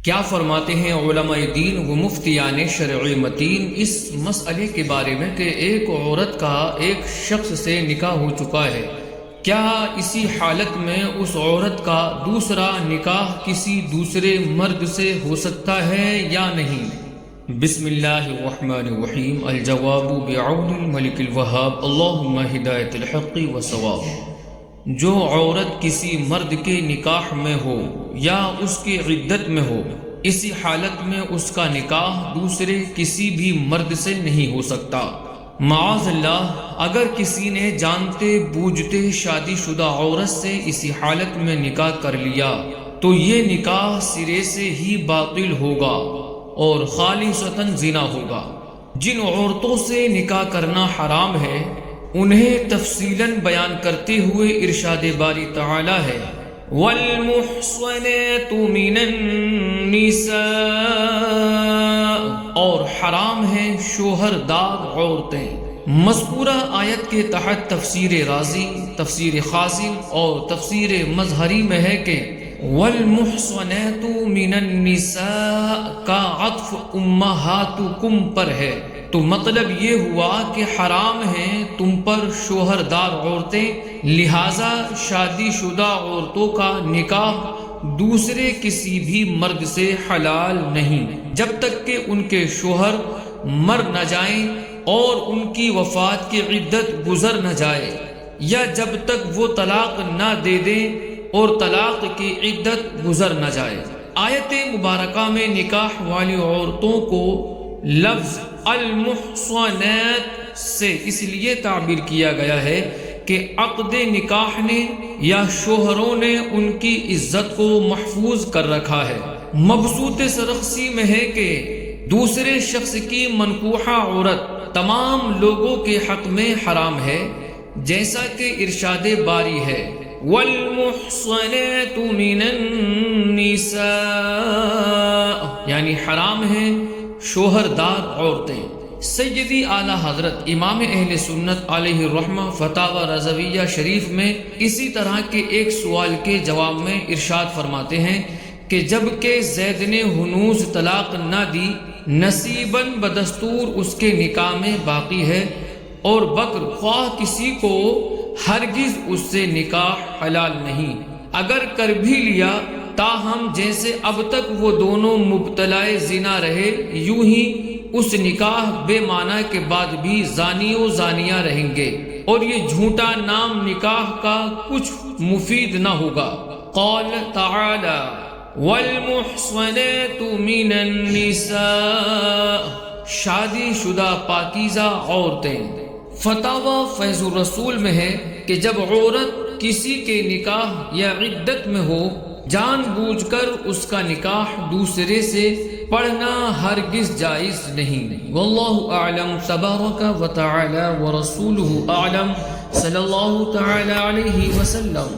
کیا فرماتے ہیں علماء دین و مفتیان شرعی متین اس مسئلے کے بارے میں کہ ایک عورت کا ایک شخص سے نکاح ہو چکا ہے، کیا اسی حالت میں اس عورت کا دوسرا نکاح کسی دوسرے مرد سے ہو سکتا ہے یا نہیں؟ بسم اللہ الرحمن الرحیم۔ الجواب بعون الملک الوہاب، اللہم ہدایت الحق و ثواب۔ جو عورت کسی مرد کے نکاح میں ہو یا اس کی عدت میں ہو، اسی حالت میں اس کا نکاح دوسرے کسی بھی مرد سے نہیں ہو سکتا۔ معاذ اللہ، اگر کسی نے جانتے بوجھتے شادی شدہ عورت سے اسی حالت میں نکاح کر لیا تو یہ نکاح سرے سے ہی باطل ہوگا اور خالصتاً زنا ہوگا۔ جن عورتوں سے نکاح کرنا حرام ہے انہیں تفصیلاً بیان کرتے ہوئے ارشاد باری تعالی ہے، وَالْمُحْصَنَاتُ مِنَ النِّسَاءِ، اور حرام ہیں شوہر دار عورتیں۔ مذکورہ آیت کے تحت تفسیر رازی، تفسیر خازن اور تفسیر مظہری میں ہے کہ وَالْمُحْصَنَاتُ مِنَ النِّسَاءِ کا عطف اُمَّہَاتُکُم پر ہے، تو مطلب یہ ہوا کہ حرام ہیں تم پر شوہر دار عورتیں، لہذا شادی شدہ عورتوں کا نکاح دوسرے کسی بھی مرد سے حلال نہیں جب تک کہ ان کے شوہر مر نہ جائیں اور ان کی وفات کی عدت گزر نہ جائے، یا جب تک وہ طلاق نہ دے دیں اور طلاق کی عدت گزر نہ جائے۔ آیت مبارکہ میں نکاح والی عورتوں کو لفظ المحصنات سے اس لیے تعبیر کیا گیا ہے کہ عقد نکاح نے یا شوہروں نے ان کی عزت کو محفوظ کر رکھا ہے۔ مبسوط سرخسی میں ہے کہ دوسرے شخص کی منکوحہ عورت تمام لوگوں کے حق میں حرام ہے، جیسا کہ ارشاد باری ہے، وَالْمُحْصَنَاتُ مِنَ النِّسَاءِ، یعنی حرام ہیں شوہر دار عورتیں۔ سیدی اعلیٰ حضرت امام اہل سنت علیہ الرحمہ فتاوی رضویہ شریف میں اسی طرح کے ایک سوال کے جواب میں ارشاد فرماتے ہیں کہ جب کہ زید نے ہنوز طلاق نہ دی، نصیباً بدستور اس کے نکاح میں باقی ہے، اور بکر خواہ کسی کو ہرگز اس سے نکاح حلال نہیں، اگر کر بھی لیا تاہم جیسے اب تک وہ دونوں مبتلائے زنا رہے، یوں ہی اس نکاح بے معنی کے بعد بھی زانی و زانیہ رہیں گے، اور یہ جھوٹا نام نکاح کا کچھ مفید نہ ہوگا۔ قال تعالی والمحصنات من النساء، شادی شدہ پاکیزہ عورتیں۔ فتاوی فیض الرسول میں ہے کہ جب عورت کسی کے نکاح یا عدت میں ہو، جان بوجھ کر اس کا نکاح دوسرے سے پڑھنا ہرگز جائز نہیں۔ واللہ اعلم تبارک و تعالی و رسولہ اعلم، صلی اللہ تعالی علیہ وسلم۔